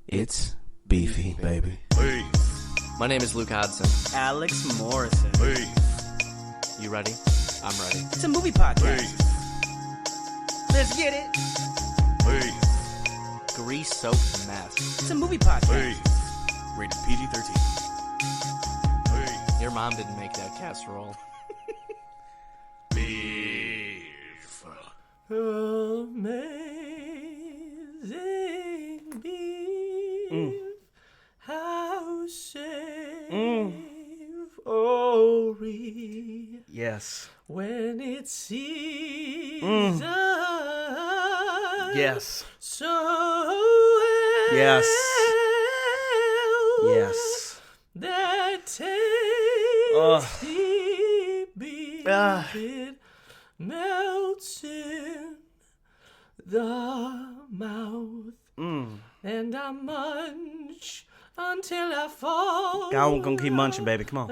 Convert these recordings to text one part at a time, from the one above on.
It's beefy, baby. Hey. My name is Luke Hodson. Alex Morrison. Hey. You ready? I'm ready. It's a movie podcast. Hey. Let's get it. Hey. Grease-soaked mess. It's a movie podcast. Hey. Rated PG-13. Hey. Your mom didn't make that casserole. Beef. Amazing beef. How savory. Yes. When it seasons Yes. so well. Yes. Yes. That Ugh. tasty beef, Ah. it melts in the mouth, and I munch until I fall I'm gonna keep munching, baby. Come on.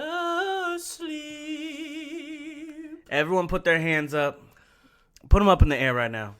asleep. Everyone put their hands up. Put them up in the air right now.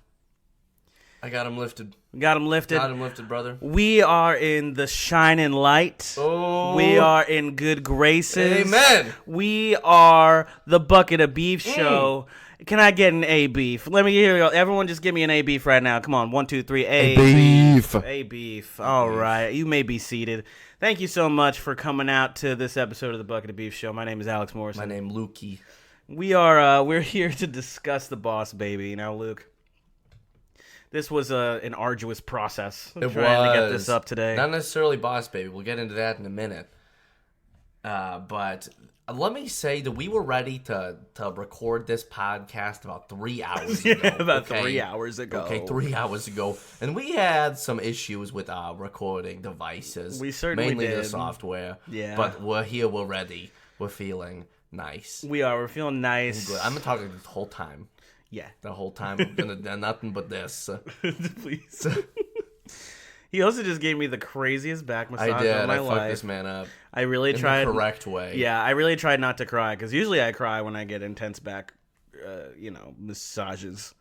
I got him lifted. Got them lifted. Got him lifted, brother. We are in the shining light. Oh. We are in good graces. Amen. We are the Bucket of Beef show. Can I get an A beef? Let me hear you. Everyone just give me an A beef right now. Come on. 1, 2, 3. A beef. A beef. All right. You may be seated. Thank you so much for coming out to this episode of the Bucket of Beef show. My name is Alex Morrison. My name Lukey. We're here to discuss the Boss Baby. Now, Luke, this was an arduous process. It trying to get this up today. Not necessarily Boss Baby. We'll get into that in a minute. But let me say that we were ready to record this podcast about 3 hours ago. Yeah, about okay? 3 hours ago. Okay, 3 hours ago. And we had some issues with our recording devices. We certainly mainly the did. software. Yeah. But we're here, we're ready. We're feeling nice. We're feeling nice. Good. I'm going to talk the whole time. Yeah. The whole time. I'm going to do nothing but this. Please. He also just gave me the craziest back massage I did. of my I fucked life. this man up. I really In tried. the correct way. Yeah, I really tried not to cry because usually I cry when I get intense back, massages.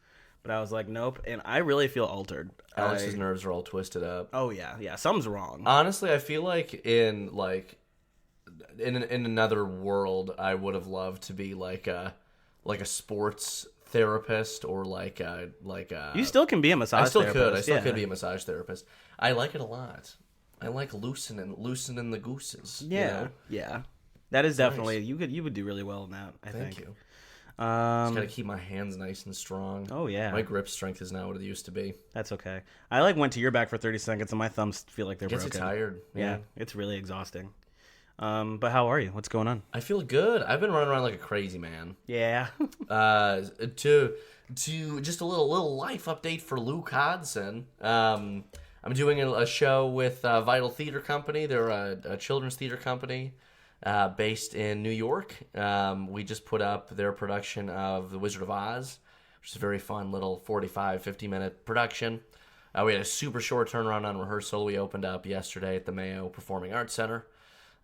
But I was like, nope, and I really feel altered. Alex's nerves are all twisted up. Oh yeah, something's wrong. Honestly, I feel like in another world, I would have loved to be like a sports therapist or like a. You still can be a massage I still therapist. could. I still yeah. could be a massage therapist. I like it a lot. I like loosening the gooses. Yeah, You know? yeah. That is definitely you would do really well in that. I Thank think. you. Just gotta keep my hands nice and strong. Oh yeah, My grip strength is not what it used to be. that's okay. I went to your back for 30 seconds and my thumbs feel like they're Gets you broken. tired. Yeah, it's really exhausting. But how are you? What's going on? I feel good. I've been running around like a crazy man. Yeah. To just a little life update for Luke Hodson. I'm doing a show with Vital Theater Company. They're a children's theater company based in New York. We just put up their production of The Wizard of Oz, which is a very fun little 45, 50-minute production. We had a super short turnaround on rehearsal. We opened up yesterday at the Mayo Performing Arts Center.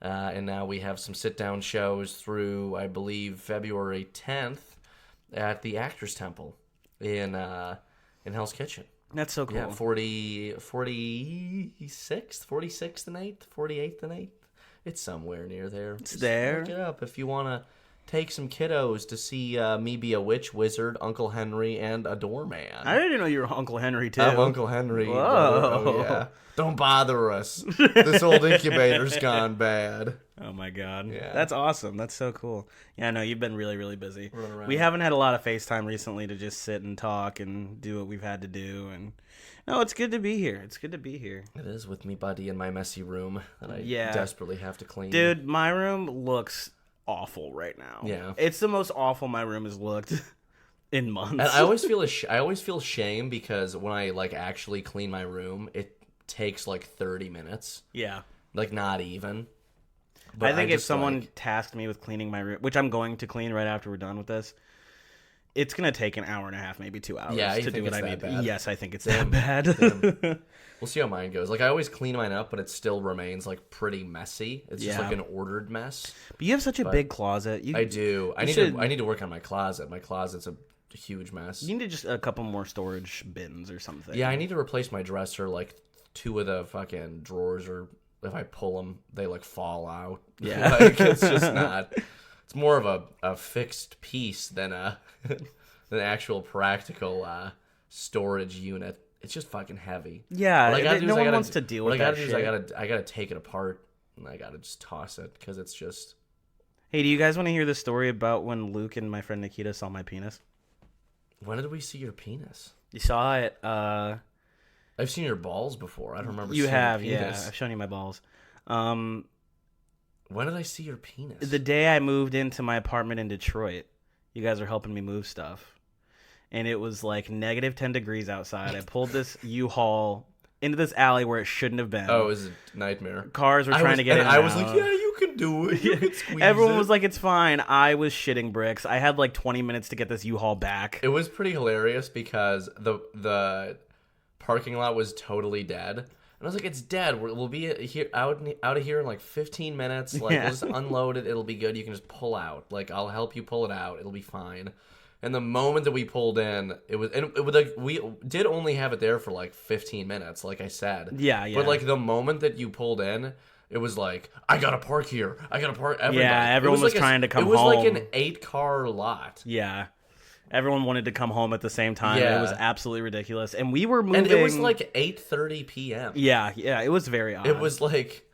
And now we have some sit-down shows through, I believe, February 10th at the Actors Temple in Hell's Kitchen. That's so cool. Yeah, 46th and 8th, 48th and 8th. It's somewhere near there. It's there. Look it up if you want to take some kiddos to see me be a witch, wizard, Uncle Henry, and a doorman. I didn't know you were Uncle Henry too. I'm Uncle Henry. Whoa. Oh, yeah. Don't bother us. This old incubator's gone bad. Oh my god. Yeah. That's awesome. That's so cool. Yeah, no, you've been really, really busy. Running around. We haven't had a lot of FaceTime recently to just sit and talk and do what we've had to do. And no, it's good to be here. It's good to be here. It is with me, buddy, in my messy room that I Yeah. desperately have to clean. Dude, my room looks awful right now. Yeah. It's the most awful my room has looked in months. And I always feel shame because when I actually clean my room, it takes 30 minutes. Yeah. Not even. I think if just, someone tasked me with cleaning my room, which I'm going to clean right after we're done with this, it's going to take an hour and a half, maybe 2 hours Yeah, you to do think what it's I that need. bad? Yes, I think it's that bad. We'll see how mine goes. I always clean mine up, but it still remains pretty messy. It's just Yeah. an ordered mess. But you have such a big closet. I do. I need to work on my closet. My closet's a huge mess. You need just a couple more storage bins or something. Yeah, I need to replace my dresser two of the fucking drawers are, if I pull them, they like fall out. Yeah. Like, it's just not. It's more of a fixed piece than an actual practical storage unit. It's just fucking heavy. Yeah, What I gotta do no is I one gotta- wants to deal what with I that gotta do shit. is I gotta take it apart and I gotta just toss it because it's just. Hey, do you guys want to hear the story about when Luke and my friend Nikita saw my penis? When did we see your penis? You saw it. I've seen your balls before. I don't remember. You seeing have, your yeah. penis. I've shown you my balls. When did I see your penis? The day I moved into my apartment in Detroit, you guys were helping me move stuff. And it was like negative 10 degrees outside. I pulled this U-Haul into this alley where it shouldn't have been. Oh, it was a nightmare. Cars were trying to get in. I and was like, out. yeah, you can do it. You can squeeze Everyone it. was like, it's fine. I was shitting bricks. I had like 20 minutes to get this U-Haul back. It was pretty hilarious because the parking lot was totally dead. And I was like, it's dead. We'll be here out of here in like 15 minutes. Like, Yeah. we'll just unload it. It'll be good. You can just pull out. Like, I'll help you pull it out. It'll be fine. And the moment that we pulled in, it was like we did only have it there for like 15 minutes, like I said. Yeah, yeah. But like the moment that you pulled in, it was like, I gotta park here. I gotta park. Everybody. Yeah, everyone It was like trying to come It was like home. an 8-car lot. Yeah. Everyone wanted to come home at the same time. Yeah. It was absolutely ridiculous. And we were moving. And it was like 8:30 p.m. Yeah, it was very odd. It was like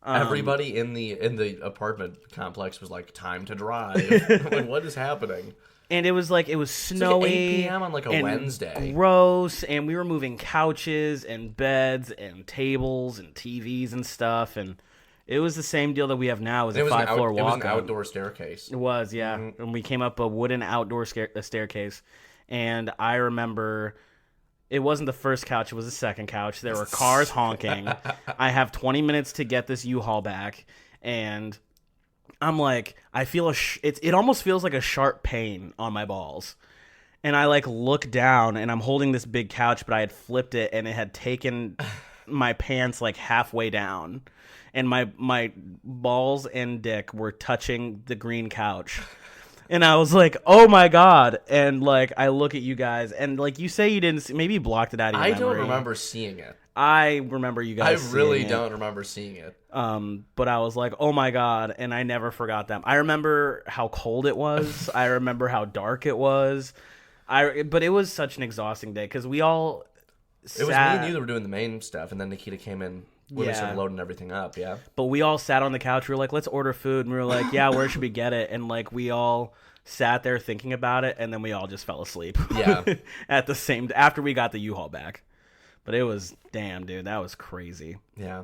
everybody in the apartment complex was like, time to drive. Like, what is happening? And it was like, it was snowy. 8 p.m. on like a and Wednesday. Gross. And we were moving couches and beds and tables and TVs and stuff. And it was the same deal that we have now as It a was 5-floor It was walk an up. outdoor staircase. It was, yeah. Mm-hmm. And we came up a wooden outdoor staircase. And I remember it wasn't the first couch, it was the second couch. There were cars honking. I have 20 minutes to get this U-Haul back. And I'm like, I feel it almost feels like a sharp pain on my balls. And I like look down and I'm holding this big couch, but I had flipped it and it had taken my pants like halfway down. And my balls and dick were touching the green couch. And I was like, oh my God. And like, I look at you guys and like, you say you didn't see, maybe you blocked it out of your I memory. don't remember seeing it. I remember you guys I really seeing it. don't remember seeing it. But I was like, oh my God. And I never forgot them. I remember how cold it was. I remember how dark it was. But it was such an exhausting day because we all sat. It was me and you that were doing the main stuff, and then Nikita came in when we Yeah. started loading everything up, yeah? But we all sat on the couch. We were like, let's order food. And we were like, yeah, where should we get it? And like, we all sat there thinking about it. And then we all just fell asleep. Yeah. At the same, after we got the U-Haul back. But it was, damn, dude, that was crazy. Yeah.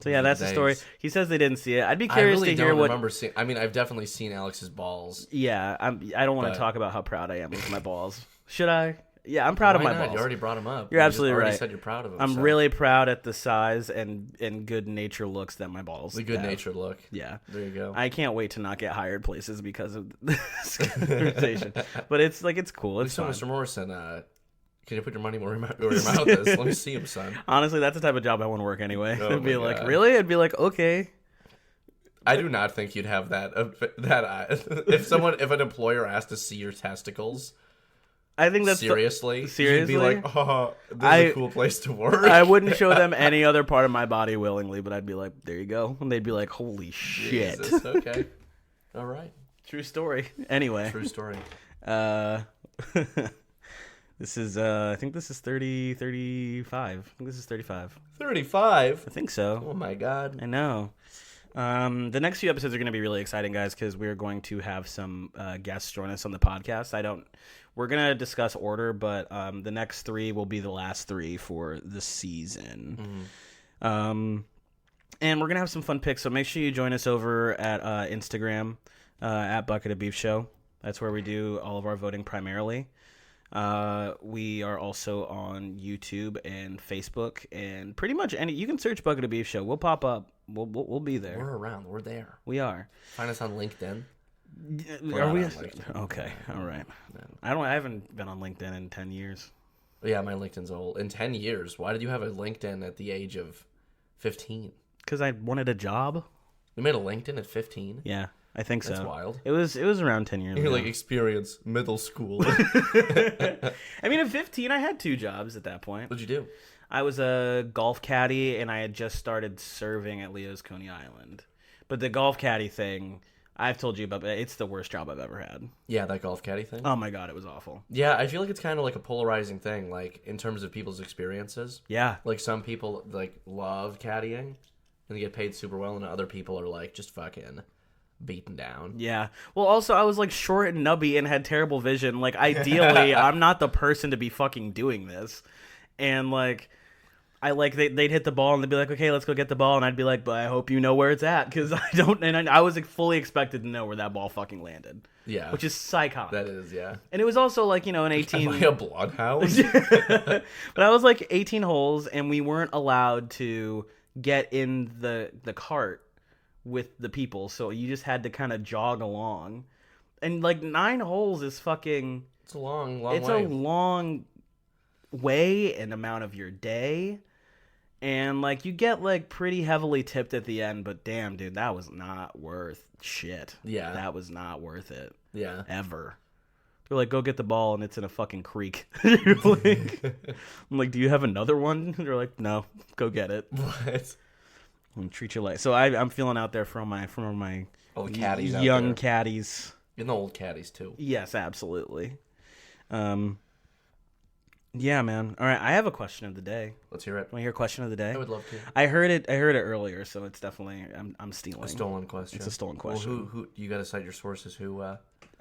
So yeah, that's the story. Days. He says they didn't see it. I'd be I curious really to hear don't what. remember seeing... I mean, I've definitely seen Alex's balls. Yeah, I don't want But- to talk about how proud I am with my balls. Should I? Yeah, I'm proud of Why my not? balls. You already brought them up. You're You absolutely just already right. said you're proud of them. I'm so. really proud at the size and good nature looks that my balls. The good have. natured look. Yeah. There you go. I can't wait to not get hired places because of this conversation. But it's like it's cool. It's So, fun. Mr. Morrison, can you put your money where your mouth is? Let me see him, son. Honestly, that's the type of job I want to work anyway. Oh It'd be my like, God. really? I'd be like, okay. I do not think you'd have that. If an employer asked to see your testicles, I think that's seriously, you'd seriously? be like, oh, this is I- a cool place to work. I wouldn't show them any other part of my body willingly, but I'd be like, there you go. And they'd be like, holy shit. Jesus, okay. All right. True story. Anyway. True story. This is I think this is 35. I think this is 35. 35? I think so. Oh my god. I know. The next few episodes are going to be really exciting, guys, because we're going to have some guests join us on the podcast. We're going to discuss order, but the next 3 will be the last 3 for the season. And we're going to have some fun picks, so make sure you join us over at Instagram at Bucket of Beef Show. That's where we do all of our voting primarily. We are also on YouTube and Facebook and pretty much you can search Bucket of Beef Show. We'll pop up. We'll be there. We're around. We're there. We are. Find us on LinkedIn. Are we? not on LinkedIn. Okay. All right. No. I haven't been on LinkedIn in 10 years. Yeah, my LinkedIn's old. In 10 years, why did you have a LinkedIn at the age of 15? Because I wanted a job. You made a LinkedIn at 15? Yeah, I think so. That's wild. It was around 10 years You're ago. like experience middle school. I mean, at 15, I had 2 jobs at that point. What'd you do? I was a golf caddy, and I had just started serving at Leo's Coney Island. But the golf caddy thing, I've told you about. It's the worst job I've ever had. Yeah, that golf caddy thing. Oh my god, it was awful. Yeah, I feel like it's kind of like a polarizing thing, like in terms of people's experiences. Yeah. Like some people like love caddying and they get paid super well, and other people are like just fucking beaten down. Yeah. Well, also, I was like short and nubby and had terrible vision. Like, ideally, I'm not the person to be fucking doing this. And like, they'd hit the ball and they'd be like, okay, let's go get the ball. And I'd be like, but I hope you know where it's at. Because I don't. And I was like, fully expected to know where that ball fucking landed. Yeah. Which is psychotic. That is, yeah. And it was also like, an 18. Am I a bloodhound? But I was like 18 holes, and we weren't allowed to get in the cart with the people, so you just had to kind of jog along. And like 9 holes is fucking... It's a long it's way. a long way and amount of your day. And like you get like pretty heavily tipped at the end, but damn, dude, that was not worth shit. Yeah. That was not worth it. Yeah. Ever. They're like, go get the ball, and it's in a fucking creek. You're like, I'm like, do you have another one? They're like, no, go get it. What? And treat you like. So I'm feeling out there from my Oh, the caddies out young there. caddies. And the old caddies, too. Yes, absolutely. Yeah, man. All right, I have a question of the day. Let's hear it. Want to hear a question of the day? I would love to. I heard it earlier, so it's definitely I'm stealing. A stolen question. It's a stolen question. Well, who you got to cite your sources? Who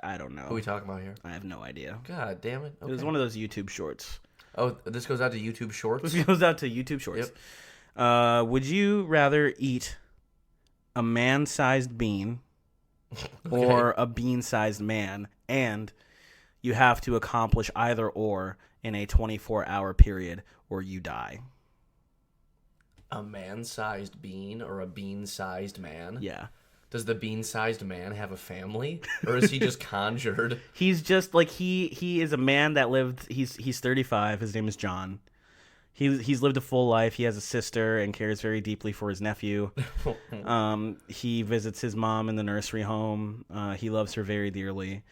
I don't know. are we talking about here? I have no idea. God damn it. Okay. It was one of those YouTube shorts. Oh, this goes out to YouTube Shorts? This goes out to YouTube Shorts. Yep. Would you rather eat a man-sized bean or a bean-sized man, and you have to accomplish either or in a 24-hour period, or you die? A man-sized bean or a bean-sized man? Yeah. Does the bean-sized man have a family? Or is he just conjured? He's just like he is a man that lived. He's 35. His name is John. He's lived a full life. He has a sister and cares very deeply for his nephew. He visits his mom in the nursery home. He loves her very dearly.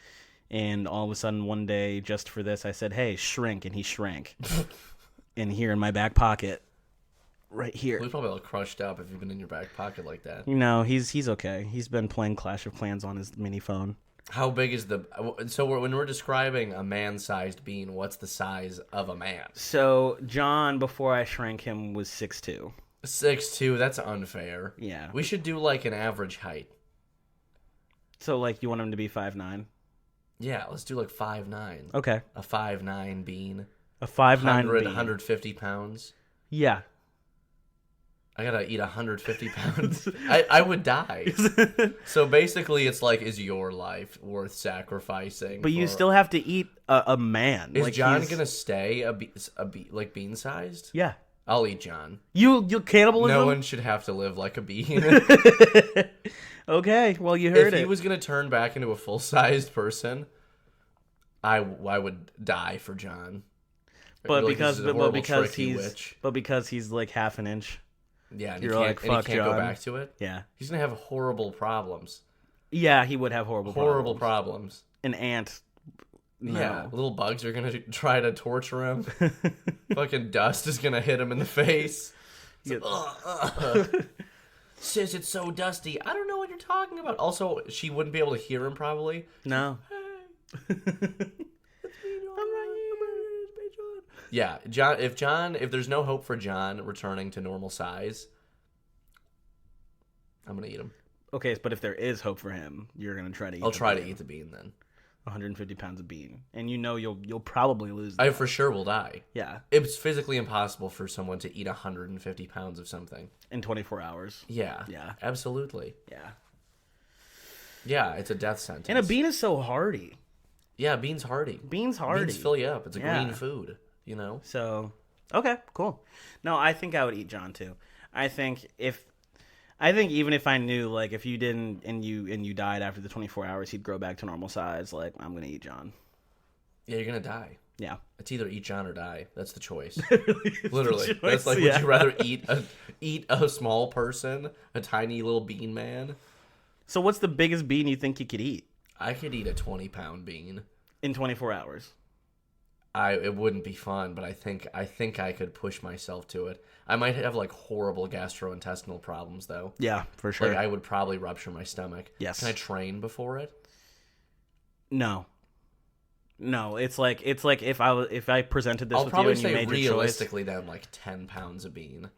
And all of a sudden, one day, just for this, I said, "Hey, shrink," and he shrank. And here in my back pocket, right here. He's probably all crushed up if you've been in your back pocket like that. No, he's okay. He's been playing Clash of Clans on his mini phone. How big is the... So when we're describing a man-sized bean, what's the size of a man? So John, before I shrank him, was 6'2". 6'2", that's unfair. Yeah. We should do like an average height. So like, you want him to be 5'9"? Yeah, let's do like 5'9". Okay. A 5'9" bean. A 5'9" 100, bean. 150 pounds. Yeah. I gotta eat 150 pounds. I would die. So basically, it's like, is your life worth sacrificing? But you for- still have to eat a man. Is like, John he's- gonna stay like bean sized? Yeah. I'll eat John. You cannibalism? No one should have to live like a bean. Okay, well, you heard If it. he was gonna turn back into a full sized person, I would die for John. I but feel like because this is a but horrible, because tricky he's witch. but because he's like half an inch. Yeah, and you're he can't, like, and he "Fuck, can't go John." back to it. Yeah. He's gonna have horrible problems. Yeah, he would have horrible Horrible problems. problems. An ant. No. Yeah, little bugs are gonna try to torture him. Fucking dust is gonna hit him in the face. Yeah. Sis, it's so dusty. I don't know what you're talking about. Also, she wouldn't be able to hear him probably. No. Yeah, if there's no hope for John returning to normal size, I'm gonna eat him. Okay, but if there is hope for him, you're gonna try to eat. I'll the try to bean. eat the bean then. 150 pounds of bean, and you'll probably lose. I That. for sure will die. Yeah, It's physically impossible for someone to eat 150 pounds of something. in 24 hours. Yeah. Yeah. Absolutely. Yeah, Yeah, it's a death sentence. and a bean is so hardy. Yeah, beans hardy. Beans hardy. Beans fill you up. It's a Yeah. green food, you know? So, okay, cool. No, I think I would eat John too. I think even if I knew, like, if you didn't and you died after the 24 hours, he'd grow back to normal size. Like, I'm gonna eat John. Yeah, you're gonna die. Yeah. It's either eat John or die. That's the choice. It's Literally. the choice, That's like, yeah. would you rather eat a small person, a tiny little bean man? So, what's the biggest bean you think you could eat I could eat a 20-pound bean. in 24 hours? It wouldn't be fun, but I think I could push myself to it. I might have like horrible gastrointestinal problems though. Yeah, for sure. Like I would probably rupture my stomach. Yes. Can I train before it? No, it's like if I presented this I'll with you probably and you say made your choice, realistically then like 10 pounds of bean.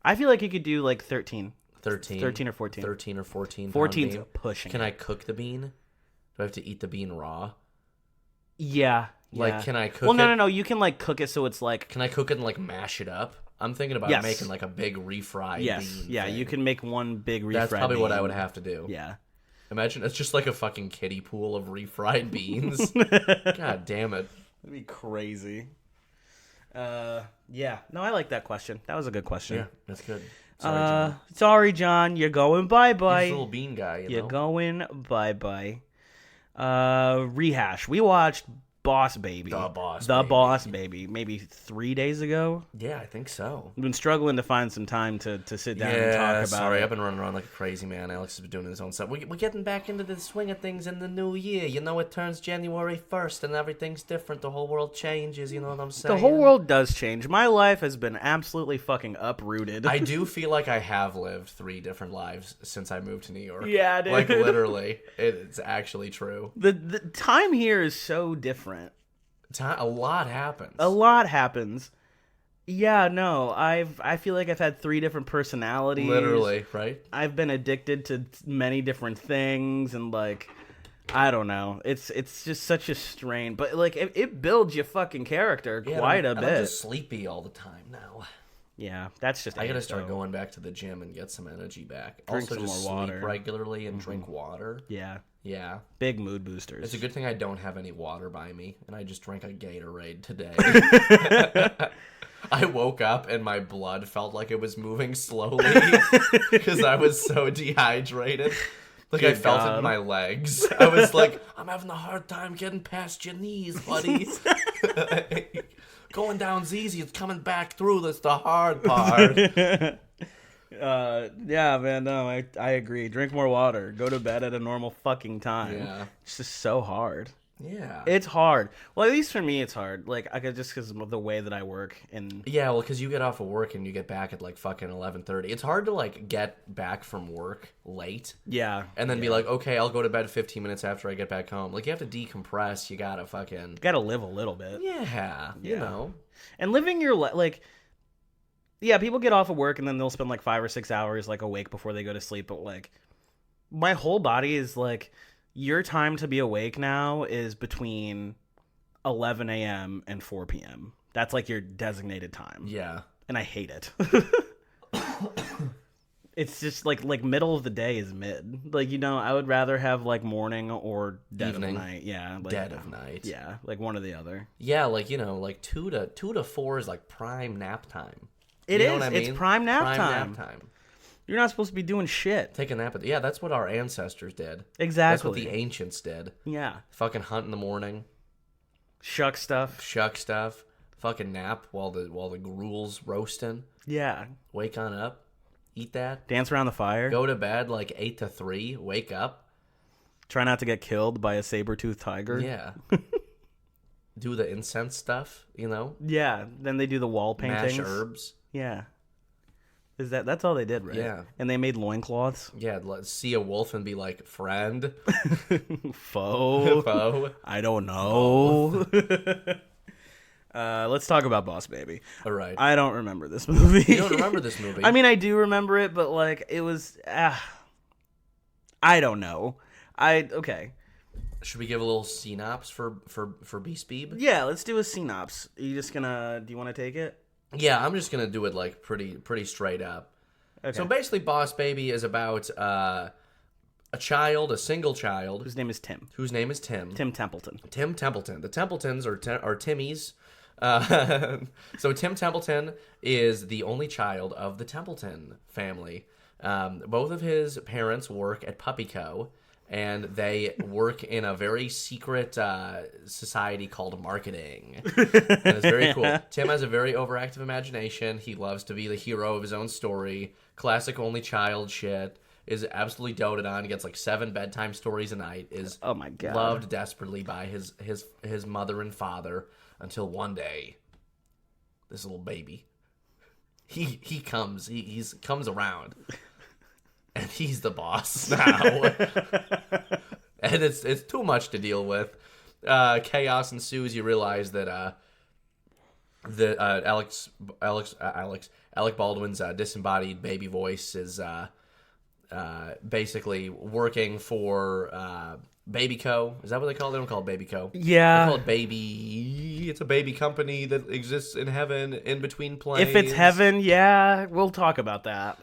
I feel like you could do like 13. 13. 13 or 14. 13 or 14. 14's bean. pushing. Can I cook the bean? Do I have to eat the bean raw? Yeah. Like, yeah. can I cook Well, it? no. You can like cook it so it's like. Can I cook it and like mash it up? I'm thinking about Yes. making like a big refried Yes. bean. Yeah. thing. You can make one big refried. That's probably what I bean. would have to do. Yeah. Imagine it's just like a fucking kiddie pool of refried beans. God damn it. That'd be crazy. Yeah. No, I like that question. That was a good question. Yeah, that's good. Sorry, John. Sorry, John. You're going bye-bye. He's a little bean guy, you You're know? going bye-bye. Rehash. We watched Boss Baby. The Boss The Baby. Boss Baby. Maybe 3 days ago. Yeah, I think so. I've been struggling to find some time to sit down and talk about sorry, it. I've been running around like a crazy man. Alex has been doing his own stuff. We're getting back into the swing of things in the new year. You know, it turns January 1st and everything's different. The whole world changes, you know what I'm saying? The whole world does change. My life has been absolutely fucking uprooted. I do feel like I have lived 3 different lives since I moved to New York. Yeah, dude. Like, literally. It's actually true. The time here is so different. A lot happens. A lot happens. Yeah, no, I feel like I've had 3 different personalities. Literally, right? I've been addicted to many different things, and like, I don't know. It's just such a strain, but like it builds your fucking character quite a bit. I'm just sleepy all the time now. Yeah, that's just. I gotta it, start though. going back to the gym and get some energy back. Drink Also, some just more sleep water. regularly and drink water. Yeah, Yeah. big mood boosters. It's a good thing I don't have any water by me, and I just drank a Gatorade today. I woke up and my blood felt like it was moving slowly because I was so dehydrated. Like, I Good felt it God. in my legs. I was like, I'm having a hard time getting past your knees, buddy. Going down's easy. It's coming back through that's the hard part. Yeah, man. No, I agree. Drink more water. Go to bed at a normal fucking time. Yeah. It's just so hard. Yeah. It's hard. Well, at least for me, it's hard. Like, I could just because of the way that I work and. Yeah, well, because you get off of work and you get back at like fucking 11:30. It's hard to like get back from work late Yeah. and then be like, okay, I'll go to bed 15 minutes after I get back home. Like, you have to decompress. You gotta fucking. Gotta live a little bit. Yeah, you Yeah. know. And living your like. Yeah, people get off of work and then they'll spend like 5 or 6 hours like awake before they go to sleep. But like, my whole body is like, your time to be awake now is between 11 a.m. and 4 p.m. That's like your designated time. Yeah. And I hate it. It's just like middle of the day is mid. Like, you know, I would rather have like morning or dead Evening. of night. Yeah. Like, Dead of night. Yeah. Like one or the other. Yeah, like, you know, like 2 to 4 is like prime nap time. It You is. know what I It's mean? prime nap Prime time. nap time. You're not supposed to be doing shit. Take a nap. Yeah, that's what our ancestors did. Exactly. That's what the ancients did. Yeah. Fucking hunt in the morning, Shuck stuff. shuck stuff, fucking nap while the gruel's roasting. Yeah. Wake on up, eat that. Dance around the fire. Go to bed like 8 to 3. Wake up. Try not to get killed by a saber-toothed tiger. Yeah. Do the incense stuff, you know? Yeah. Then they do the wall paintings. Mash herbs. Yeah. That's all they did, right? Yeah. And they made loincloths. Yeah, let's see a wolf and be like, friend, Foe. foe. I don't know. Let's talk about Boss Baby. All right. I don't remember this movie. You don't remember this movie? I mean, I do remember it, but like it was. I don't know. Okay. Should we give a little synopsis for Beast Beeb? Yeah, let's do a synopsis. Are you just gonna? Do you want to take it? Yeah, I'm just gonna do it like pretty straight up. Okay. So basically, Boss Baby is about a single child, His name is Tim. whose name is Tim. Tim Templeton. Tim Templeton. The Templetons are Timmies. So Tim Templeton is the only child of the Templeton family. Both of his parents work at Puppy Co., and they work in a very secret society called marketing. And it's very cool. Tim has a very overactive imagination. He loves to be the hero of his own story. Classic only child shit. Is absolutely doted on. He gets like 7 bedtime stories a night. Is Oh my God. loved desperately by his mother and father. until one day, this little baby, he comes around, and he's the boss now, and it's too much to deal with. Chaos ensues. You realize that Alec Baldwin's disembodied baby voice is basically working for Baby Co. Is that what they call it? They don't call it Baby Co. Yeah. They call it Baby. It's a baby company that exists in heaven in between planes. If it's heaven, yeah, we'll talk about that.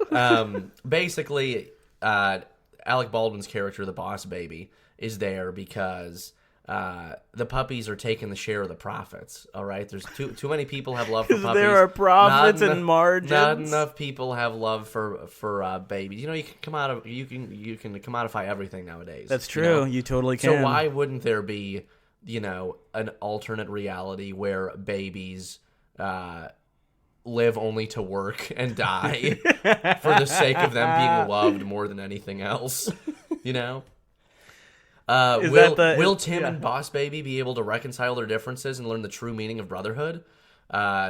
Basically, Alec Baldwin's character, the boss baby, is there because the puppies are taking the share of the profits. All right, there's too many people have love for puppies. There are profits and margins. Not enough people have love for babies. You know, you can commodify everything nowadays. That's true. You totally can. So why wouldn't there be, an alternate reality where babies live only to work and die for the sake of them being loved more than anything else? Will Tim and Boss Baby be able to reconcile their differences and learn the true meaning of brotherhood?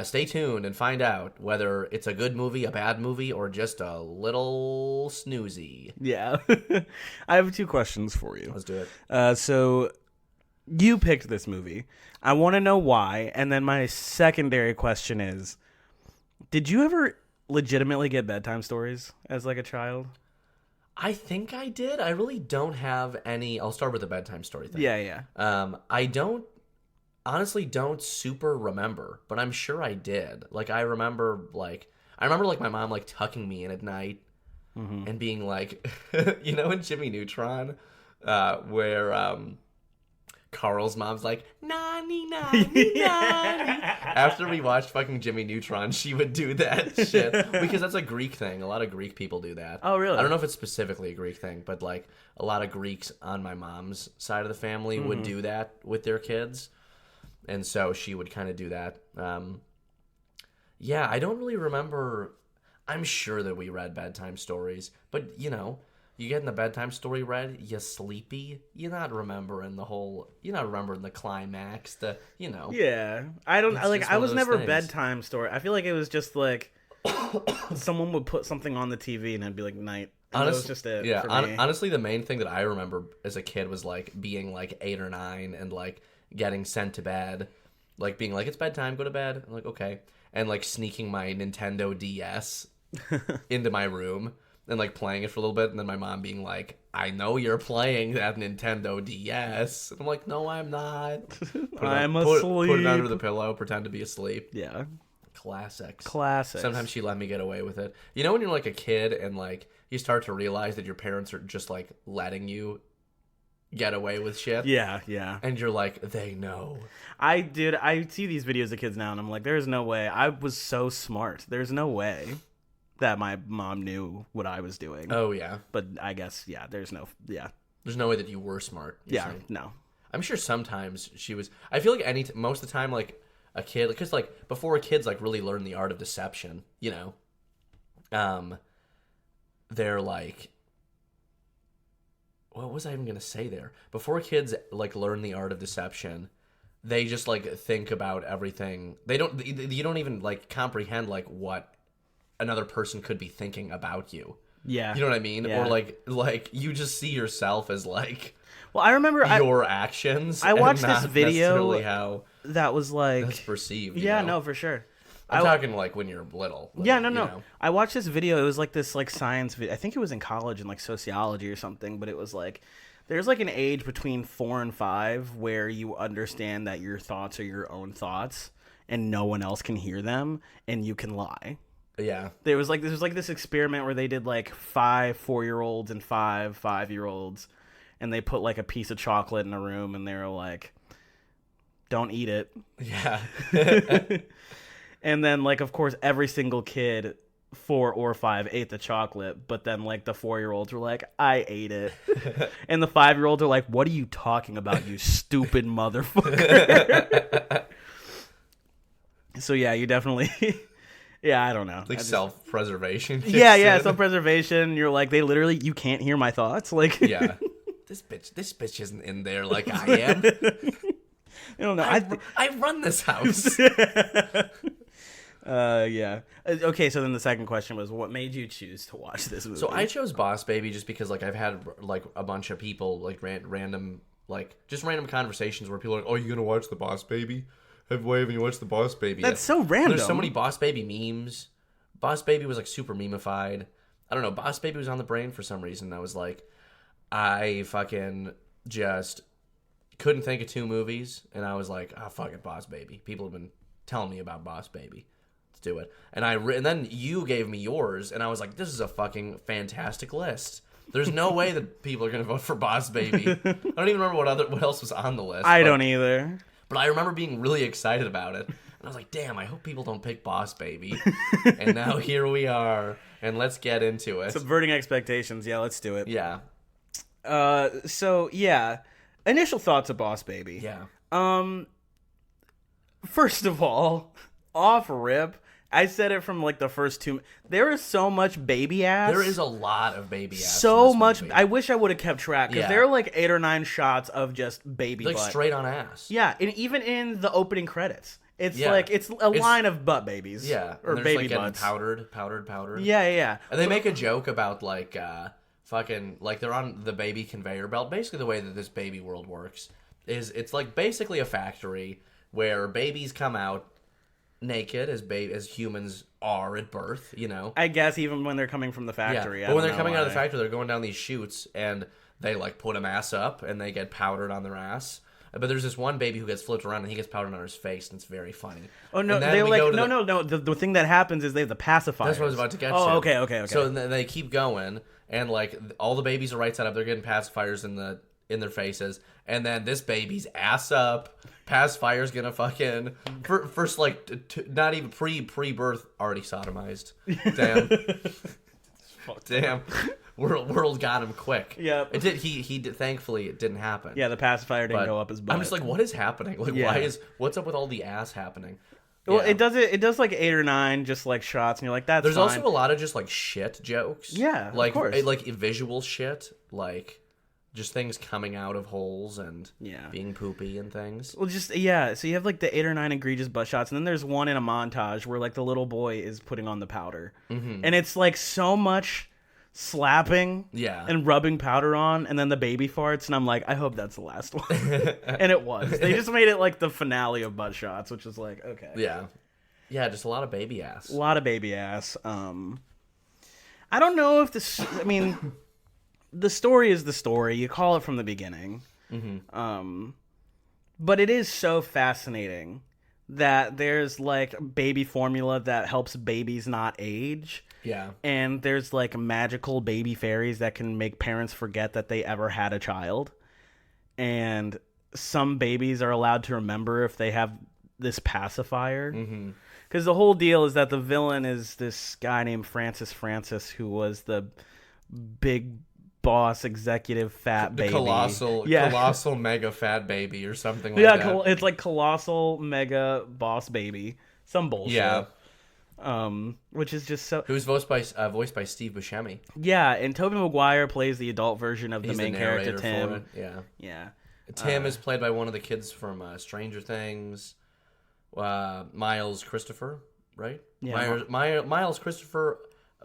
Stay tuned and find out whether it's a good movie, a bad movie, or just a little snoozy. Yeah. I have 2 questions for you. Let's do it. So you picked this movie. I want to know why. And then my secondary question is, did you ever legitimately get bedtime stories as like a child? I think I did. I really don't have any. I'll start with the bedtime story thing. Yeah. I don't super remember, but I'm sure I did. Like I remember my mom like tucking me in at night and being like, in Jimmy Neutron, where Carl's mom's like, "Nani, nani, nani." After we watched fucking Jimmy Neutron, she would do that shit. Because that's a Greek thing. A lot of Greek people do that. Oh, really? I don't know if it's specifically a Greek thing, but like a lot of Greeks on my mom's side of the family would do that with their kids. And so she would kind of do that. Yeah, I don't really remember. I'm sure that we read bedtime stories, but you getting the bedtime story read, you sleepy. You're not remembering the climax. Yeah, I don't. I was never things. Bedtime story. I feel like it was just like someone would put something on the TV and I'd be like night. And that was just it. Yeah, for me. Honestly, the main thing that I remember as a kid was like being like 8 or 9 and like getting sent to bed, like being like, it's bedtime, go to bed. I'm like, okay, and like sneaking my Nintendo DS into my room. And like playing it for a little bit, and then my mom being like, "I know you're playing that Nintendo DS." And I'm like, "No, I'm not." I'm asleep. Put it under the pillow, pretend to be asleep. Yeah, classics. Sometimes she let me get away with it. When you're like a kid and like you start to realize that your parents are just like letting you get away with shit. Yeah. And you're like, they know. I see these videos of kids now, and I'm like, there's no way. I was so smart. There's no way that my mom knew what I was doing. Oh, yeah. But I guess, there's no way that you were smart. Saying. No. I'm sure sometimes she was. I feel like most of the time, like a kid, because like before kids like really learn the art of deception, they're like, what was I even gonna say there? Before kids like learn the art of deception, they just like think about everything. You don't even like comprehend like what another person could be thinking about you. Yeah. You know what I mean? Yeah. Or like you just see yourself as like, well, I remember your actions. I watched this video how that was like that's perceived. Yeah, no, for sure. I'm talking like when you're little. Yeah, no. I watched this video. It was like this like science video. I think it was in college in like sociology or something, but it was like there's like an age between 4 and 5 where you understand that your thoughts are your own thoughts and no one else can hear them and you can lie. Yeah. There was like this experiment where they did like 5 4-year-olds and 5 5-year-olds, and they put like a piece of chocolate in a room and they were like, "Don't eat it." Yeah. And then like of course every single kid 4 or 5 ate the chocolate, but then like the 4-year-olds were like, "I ate it." And the 5-year-olds are like, "What are you talking about, you stupid motherfucker?" So yeah, you definitely yeah, I don't know. Like self-preservation. Yeah, self-preservation. You're like, you can't hear my thoughts. Like, yeah, this bitch isn't in there like I am. don't know. I run this house. Yeah. Okay, so then the second question was, what made you choose to watch this movie? So I chose Boss Baby just because like I've had like a bunch of people like random conversations where people are like, oh, you gonna watch the Boss Baby? Why haven't you watched the Boss Baby? That's so random. There's so many Boss Baby memes. Boss Baby was like super memeified. I don't know. Boss Baby was on the brain for some reason. I was like, I fucking just couldn't think of two movies, and I was like, oh, fuck it, Boss Baby. People have been telling me about Boss Baby. Let's do it. And then you gave me yours, and I was like, this is a fucking fantastic list. There's no way that people are gonna vote for Boss Baby. I don't even remember what else was on the list. I don't either. But I remember being really excited about it. And I was like, damn, I hope people don't pick Boss Baby. And now here we are. And let's get into it. Subverting expectations. Yeah, let's do it. Yeah. So, yeah. Initial thoughts of Boss Baby. Yeah. First of all, off rip, I said it from like the first two. There is so much baby ass. There is a lot of baby ass. So in this much. movie. I wish I would have kept track because Yeah. there are like 8 or 9 shots of just baby Like butt. straight on ass. Yeah, and even in the opening credits, it's Yeah. like it's a line of butt babies. Yeah. or And they're baby just, like, butts. getting powdered. Yeah. And they make a joke about like fucking like they're on the baby conveyor belt. Basically, the way that this baby world works is it's like basically a factory where babies come out naked as humans are at birth, you know. I guess even when they're coming from the factory. Yeah. I But when don't they're know coming out of the why. factory, they're going down these chutes and they like put them ass up and they get powdered on their ass. But there's this one baby who gets flipped around and he gets powdered on his face, and it's very funny. Oh no, And then they we like go to no. The thing that happens is they have the pacifiers. That's what I was about to get to. Oh, okay. So then they keep going, and like all the babies are right side up. They're getting pacifiers in their faces, and then this baby's ass up. Pacifier's gonna fucking first like not even pre-birth already sodomized. Damn. Damn. World got him quick. Yeah. It did. He did, thankfully it didn't happen. Yeah, the pacifier didn't But go up his butt. I'm just like, what is happening? Like, Yeah. what's up with all the ass happening? well, Yeah. it does like 8 or 9 just like shots, and you're like, that's There's fine. also a lot of just like shit jokes. Yeah, of like course. like visual shit, like just things coming out of holes and Yeah. being poopy and things. Well, just yeah. So you have like the 8 or 9 egregious butt shots, and then there's one in a montage where like the little boy is putting on the powder, and it's like so much slapping, Yeah. and rubbing powder on, and then the baby farts, and I'm like, I hope that's the last one, and it was. They just made it like the finale of butt shots, which is like okay, Yeah, yeah, just a lot of baby ass. a lot of baby ass. I don't know if this. I mean, the story is the story. You call it from the beginning. But it is so fascinating that there's like baby formula that helps babies not age. Yeah, And there's like magical baby fairies that can make parents forget that they ever had a child. And some babies are allowed to remember if they have this pacifier. Because the whole deal is that the villain is this guy named Francis, who was the big boss executive fat the baby. colossal mega fat baby or something like Yeah, that. it's like colossal mega boss baby. Some bullshit. Yeah. Which is just so... Who's voiced by Steve Buscemi. Yeah, and Tobey Maguire plays the adult version of He's the main character, narrator for Tim. it. Yeah. Yeah. Tim is played by one of the kids from Stranger Things. Miles Christopher, right? Yeah. Miles Christopher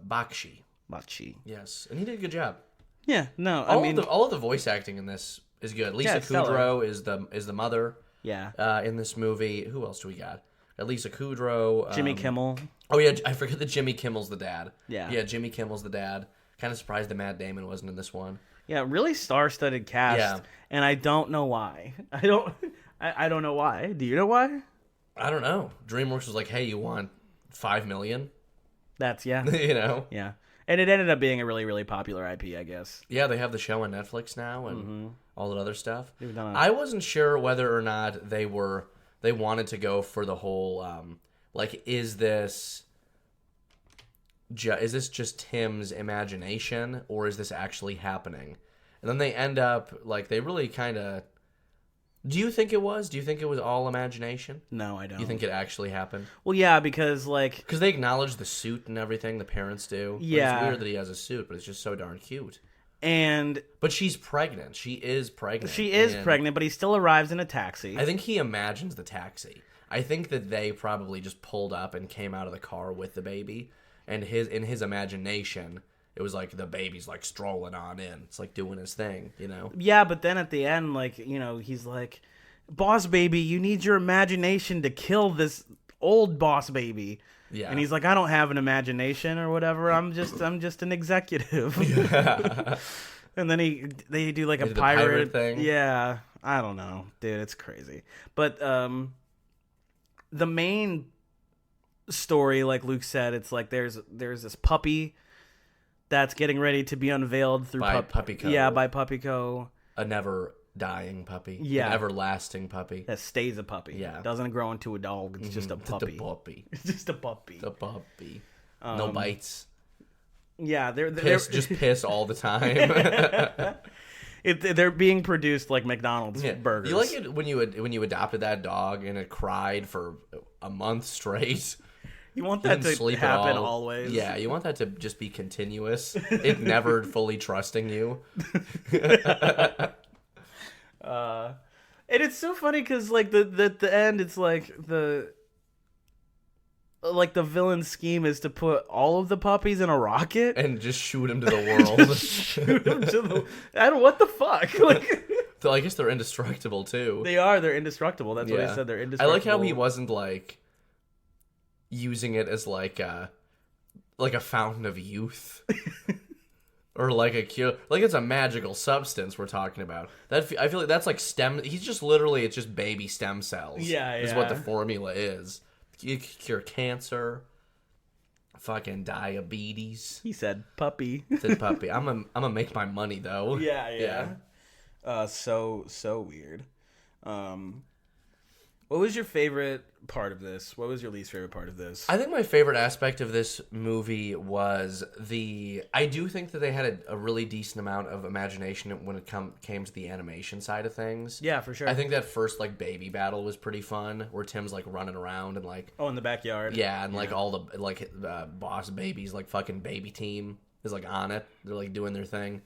Bakshi. Machi. Yes, and he did a good job. Yeah, no, All of the voice acting in this is good. Lisa Yeah, stellar. Kudrow is the mother yeah. in this movie. Who else do we got? Lisa Kudrow. Jimmy Kimmel. Oh yeah, I forget that Jimmy Kimmel's the dad. Yeah. Jimmy Kimmel's the dad. Kind of surprised that Matt Damon wasn't in this one. Yeah, really star-studded cast. Yeah. And I don't know why. I don't know why. Do you know why? I don't know. DreamWorks was like, "Hey, you want $5 million?" That's, yeah. You know. Yeah. And it ended up being a really, really popular IP, I guess. Yeah, they have the show on Netflix now and all that other stuff. They've done a- I wasn't sure whether or not they wanted to go for the whole like is this just Tim's imagination or is this actually happening? And then they end up like they really kind of. Do you think it was? Do you think it was all imagination? No, I don't. You think it actually happened? Well, yeah, because, like... Because they acknowledge the suit and everything, the parents do. But Yeah. it's weird that he has a suit, but it's just so darn cute. And But she's pregnant. She is pregnant. And pregnant, but he still arrives in a taxi. I think he imagines the taxi. I think that they probably just pulled up and came out of the car with the baby. And in his imagination, it was like the baby's like strolling on in. It's like doing his thing, you know? Yeah, but then at the end, like, you know, he's like, boss baby, you need your imagination to kill this old boss baby. Yeah. And he's like, I don't have an imagination or whatever. I'm just an executive. Yeah. And then they do like a They did the pirate pirate thing. Yeah, I don't know, dude. It's crazy. But the main story, like Luke said, it's like there's this puppy that's getting ready to be unveiled through By Puppyco. Yeah, by Puppyco. A never dying puppy. Yeah. An everlasting puppy. That stays a puppy. Yeah. Doesn't grow into a dog. It's just a puppy. The puppy. It's just a puppy. The puppy. No bites. Yeah, they're Just piss all the time. they're being produced like McDonald's burgers. You like it when you adopted that dog and it cried for a month straight. You want You that didn't to sleep at happen all. always. Yeah, you want that to just be continuous. It never fully trusting you. And it's so funny because like the end, it's like the villain's scheme is to put all of the puppies in a rocket. And just shoot him to the world. Shoot them to the. I don't. What the fuck? Like, So I guess they're indestructible too. they're indestructible. That's what I said. They're I indestructible. like how he wasn't like using it as like a fountain of youth. Or like a cure, like it's a magical substance we're talking about. I feel like that's like stem. He's just literally, it's just baby stem cells. Yeah, is what the yeah. formula is. You can cure cancer, fucking diabetes. He said puppy. Said puppy. I'm gonna make my money though. Yeah. So weird. What was your favorite part of this? What was your least favorite part of this? I think my favorite aspect of this movie was I do think that they had a really decent amount of imagination when it came to the animation side of things. Yeah, for sure. I think that first like baby battle was pretty fun, where Tim's like running around and like in the backyard. yeah, and like all the like boss babies, like fucking baby team is like on it. They're like doing their thing.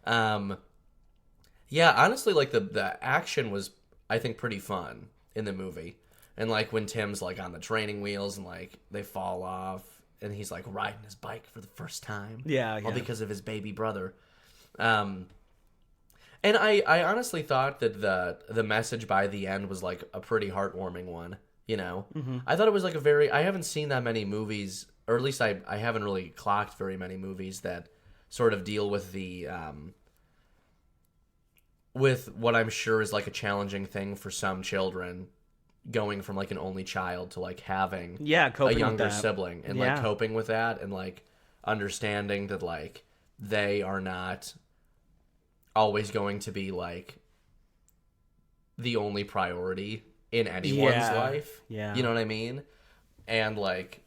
Yeah, honestly, like the action was I think pretty fun in the movie. And like when Tim's like on the training wheels and like they fall off and he's like riding his bike for the first time. Yeah. All because of his baby brother. And I honestly thought that the message by the end was like a pretty heartwarming one, you know? Mm-hmm. I thought it was like I haven't seen that many movies, or at least I haven't really clocked very many movies that sort of deal with with what I'm sure is like a challenging thing for some children, going from like an only child to like having coping a younger with that. sibling and like coping with that and like understanding that like they are not always going to be like the only priority in anyone's life. Yeah. You know what I mean? And like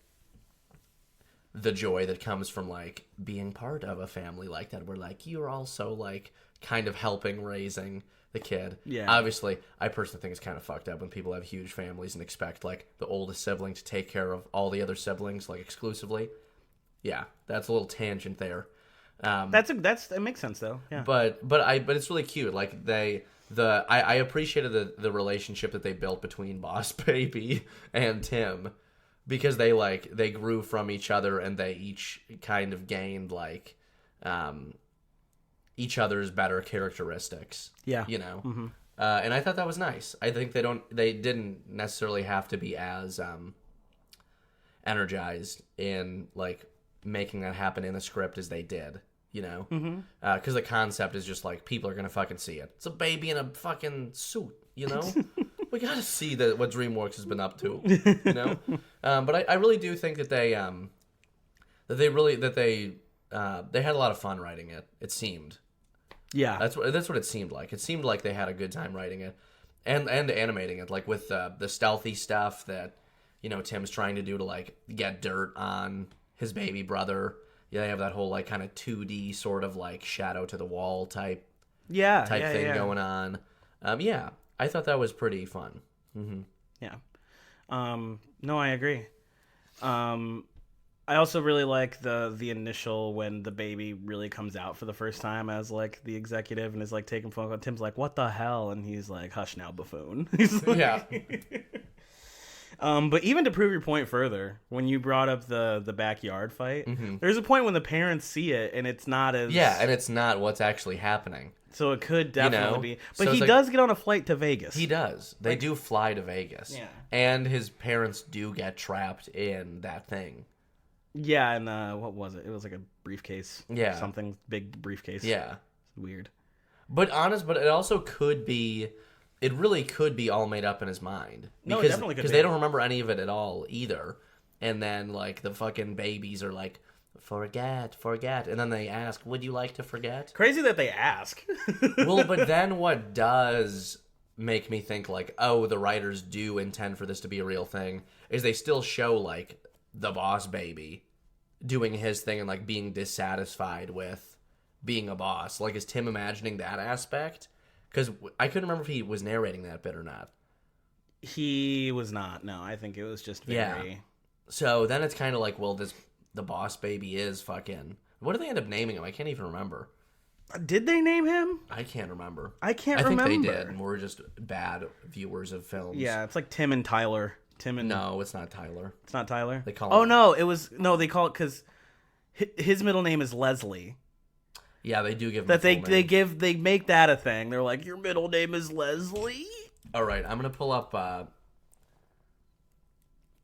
the joy that comes from like being part of a family like that, where like you're also like kind of helping raising the kid. Yeah. Obviously, I personally think it's kind of fucked up when people have huge families and expect like the oldest sibling to take care of all the other siblings like exclusively. Yeah, that's a little tangent there. That makes sense though. Yeah. But it's really cute. Like I appreciated the relationship that they built between Boss Baby and Tim, because they grew from each other and they each kind of gained like each other's better characteristics. Yeah. You know? Mm-hmm. And I thought that was nice. I think they didn't necessarily have to be as energized in like making that happen in the script as they did, you know? Because the concept is just like, people are gonna fucking see it. It's a baby in a fucking suit, you know? We gotta see what DreamWorks has been up to, you know? But I really do think that they had a lot of fun writing it. It seemed. Yeah. That's what it seemed like. It seemed like they had a good time writing it, and animating it, like with the stealthy stuff that, you know, Tim's trying to do to like get dirt on his baby brother. Yeah, they have that whole like kind of 2D sort of like shadow to the wall type thing going on. Yeah, I thought that was pretty fun. Mm-hmm. Yeah. No, I agree. I I also really like the initial when the baby really comes out for the first time as like the executive and is like taking phone call. Tim's like, "What the hell?" And he's like, "Hush now, buffoon." He's like, Yeah. But even to prove your point further, when you brought up the backyard fight, there's a point when the parents see it and it's not as Yeah, and it's not what's actually happening. so it could definitely be. But So he it's like- does get on a flight to Vegas. He does. They do fly to Vegas. Yeah. And his parents do get trapped in that thing. Yeah, and what was it? It was like a briefcase. Yeah. Something big briefcase. Yeah. Weird. But it also could be, it really could be all made up in his mind. No, it Because, definitely could because be. they don't remember any of it at all either. And then, like, the fucking babies are like, forget. And then they ask, would you like to forget? Crazy that they ask. Well, but then what does make me think, like, oh, the writers do intend for this to be a real thing, is they still show, like, the boss baby doing his thing and, like, being dissatisfied with being a boss. Like, is Tim imagining that aspect? Because I couldn't remember if he was narrating that bit or not. He was not. No, I think it was just very. Yeah. So then it's kind of like, well, the boss baby is fucking... What did they end up naming him? I can't even remember. Did they name him? I can't remember. I can't I think remember. they did, and we're just bad viewers of films. Yeah, it's like Tim and Tyler. Tim and No, it's not Tyler. it's not Tyler. They call Oh him- no, it was no. They call it because his middle name is Leslie. Yeah, they do give him That a full name. they make that a thing. They're like, your middle name is Leslie. All right, I'm gonna pull up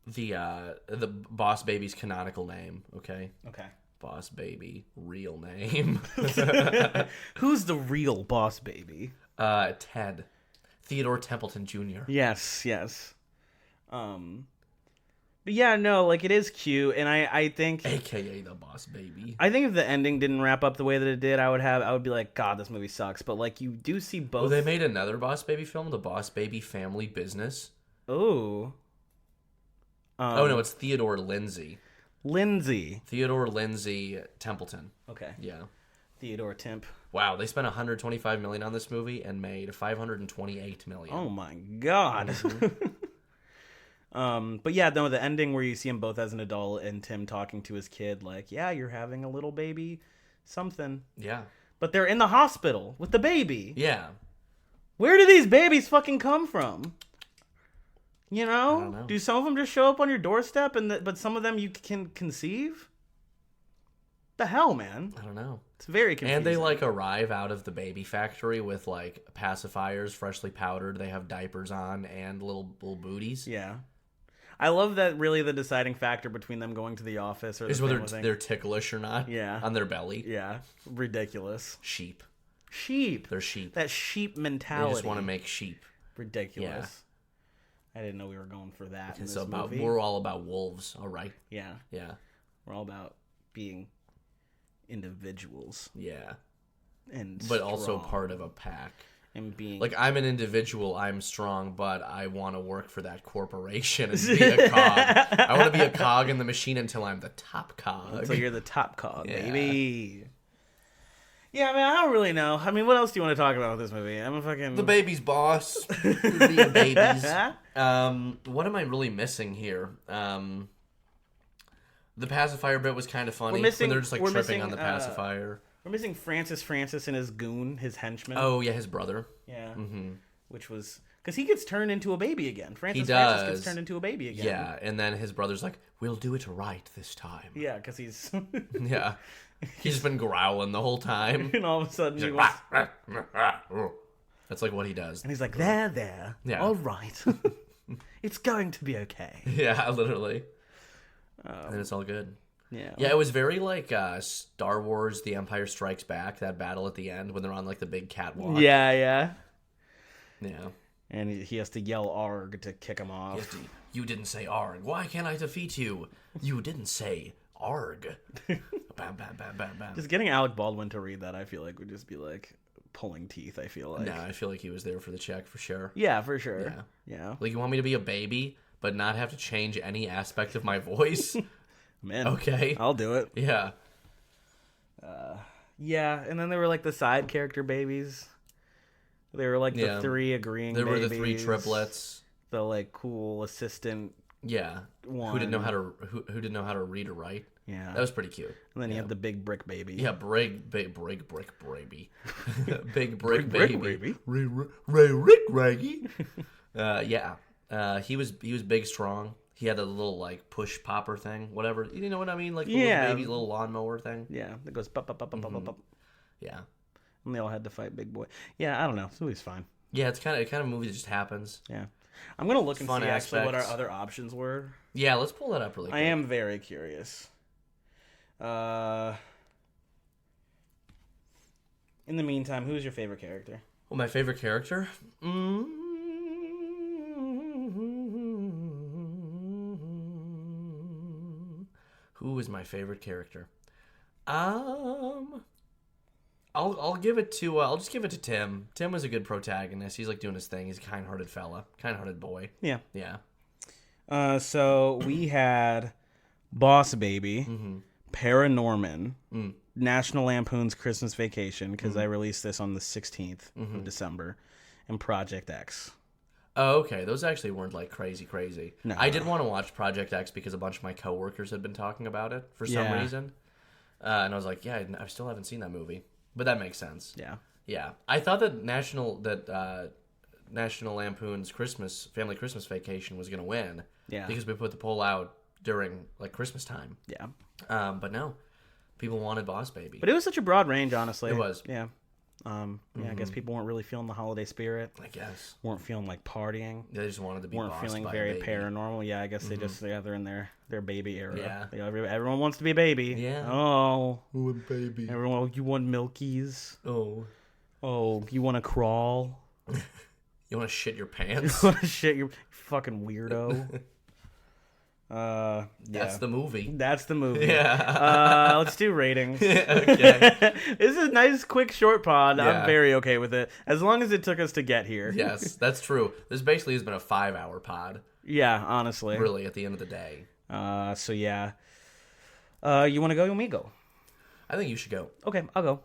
the boss baby's canonical name. Okay, Okay. boss baby real name. Who's the real boss baby? Ted Theodore Templeton Jr. Yes. But yeah, no, like it is cute, and I think AKA the boss baby. I think if the ending didn't wrap up the way that it did, I would be like, God, this movie sucks. But like you do see both. Oh, they made another boss baby film, The Boss Baby Family Business. Oh. Oh no, it's Theodore Lindsay. Lindsay. Theodore Lindsay Templeton. Okay. Yeah. Theodore Temp. Wow, they spent $125 million on this movie and made $528 million. Oh my God. But yeah, no, the ending where you see him both as an adult and Tim talking to his kid, like, yeah, you're having a little baby, something. Yeah. But they're in the hospital with the baby. Yeah. Where do these babies fucking come from? You know? I don't know. Do some of them just show up on your doorstep, but some of them you can conceive? The hell, man? I don't know. It's very confusing. And they like arrive out of the baby factory with like pacifiers, freshly powdered. They have diapers on and little booties. Yeah. I love that really the deciding factor between them going to the office or the Is whether family thing. they're ticklish or not. Yeah. On their belly. Yeah. Ridiculous. Sheep. Sheep. They're sheep. That sheep They mentality. just want to make sheep. Ridiculous. I didn't know we were going for that in It's this about movie. we're all about wolves. All right. Yeah. Yeah. We're all about being individuals Yeah. and But also strong part of a pack. and being Like, I'm an individual, I'm strong, but I want to work for that corporation and be a cog. I want to be a cog in the machine until I'm the top cog. so you're the top cog, Yeah. baby. Yeah, I mean, I don't really know. I mean, what else do you want to talk about with this movie? I'm a fucking The baby's boss. The babies. What am I really missing here? The pacifier bit was kind of funny. We're missing- when they're just like we're tripping missing, on the pacifier. We're missing Francis and his goon, his henchman. Oh, yeah, his brother. Yeah. Mm-hmm. Which was because he gets turned into a baby again. Francis does. gets turned into a baby again. Yeah, and then his brother's like, we'll do it right this time. Yeah, because he's Yeah. He's just been growling the whole time. and all of a sudden he He's wants, like, that's like what he does. and he's like, there, Yeah. all right, it's going to be okay. Yeah, literally. And it's all good. Yeah. Yeah, it was very like Star Wars: The Empire Strikes Back. That battle at the end when they're on like the big catwalk. Yeah. Yeah. And he has to yell "arg" to kick him off. You didn't say arg. Why can't I defeat you? You didn't say arg. Bam, bam, bam, bam, bam. Just getting Alec Baldwin to read that, I feel like would just be like pulling teeth. I feel like. No, I feel like he was there for the check for sure. Yeah, for sure. Yeah. Like, you want me to be a baby, but not have to change any aspect of my voice? Man. Okay. I'll do it. Yeah. Yeah, and then there were like the side character babies. They were like Yeah. the three agreeing. There were the three babies. triplets. The like cool assistant. Yeah. One. Who didn't know how to read or write? Yeah. That was pretty cute. And then you have the big brick baby. Yeah, big brick baby. Big brick brick baby. baby. Ray Rick Raggy. He was big, strong. He had a little like push popper thing, whatever. You know what I mean? Like the little baby, little lawnmower thing. Yeah, that goes pop, pop, pop, pop, pop, pop. Yeah. And they all had to fight Big Boy. Yeah, I don't know. This movie's fine. Yeah, it's kind of a movie that just happens. Yeah. I'm going to look and Fun see actually what our aspects. other options were. Yeah, let's pull that up really quick. I am very curious. In the meantime, who's your favorite character? Well, my favorite character? Who is my favorite character? I'll give it to I'll just give it to Tim. Tim was a good protagonist. He's like doing his thing. He's a kind-hearted fella, kind-hearted boy. Yeah. Yeah. So we had Boss Baby, Paranorman, National Lampoon's Christmas Vacation, because I released this on the 16th of December, and Project X. Oh, okay. Those actually weren't like crazy. No. I did want to watch Project X because a bunch of my coworkers had been talking about it for some reason, and I was like, yeah, I still haven't seen that movie, but that makes sense. Yeah. Yeah, I thought that National Lampoon's Family Christmas Vacation was gonna win. Yeah. Because we put the poll out during like Christmas time. Yeah. But no, people wanted Boss Baby. But it was such a broad range, honestly. It was. Yeah. I guess people weren't really feeling the holiday spirit. I guess Weren't feeling like partying. they just wanted to be Weren't bossed feeling by a very baby. paranormal. Yeah, I guess they're in their baby era. Yeah. Everyone wants to be a baby. Yeah. Oh. Oh, baby. Everyone, you want milkies? Oh, Oh, you want to crawl? you want to shit your pants? Shit, you fucking weirdo. That's the movie. That's the movie. Yeah. Let's do ratings. Okay. This is a nice, quick, short pod. Yeah. I'm very okay with it. As long as it took us to get here. Yes, that's true. This basically has been a 5-hour pod, Yeah, honestly. really, at the end of the day. So yeah. You want to go? You want me to go? I think you should go. Okay, I'll go.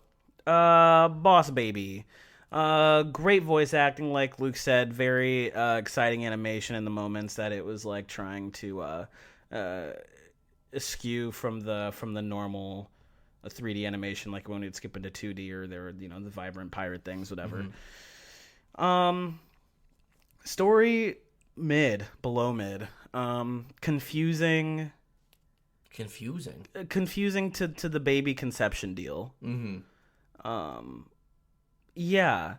Boss Baby. Great voice acting, like Luke said. Very exciting animation in the moments that it was like trying to eschew from the normal 3D animation, like when it'd skip into 2D or there were the vibrant pirate things, whatever. Story below mid. Confusing to the baby conception deal. Yeah,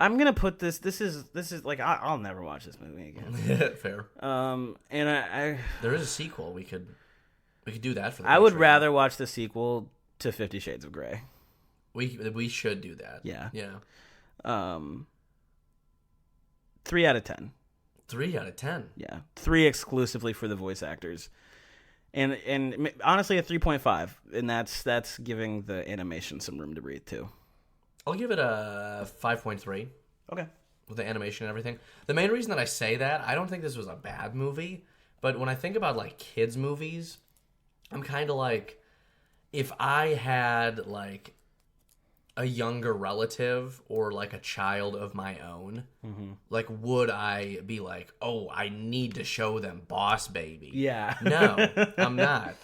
I'm gonna put this is like I'll never watch this movie again. Fair. And I There is a sequel. We could do that for the I would Patreon. rather watch the sequel to 50 Shades of Grey. We should do that. Yeah. Yeah. 3 out of 10. 3 out of 10. Yeah, 3 exclusively for the voice actors, and honestly a 3.5, and that's giving the animation some room to breathe too. I'll give it a 5.3 Okay. with the animation and everything. The main reason that I say that, I don't think this was a bad movie, but when I think about like kids movies, I'm kind of like, if I had like a younger relative or like a child of my own, like would I be like, oh, I need to show them Boss Baby? Yeah. No, I'm not.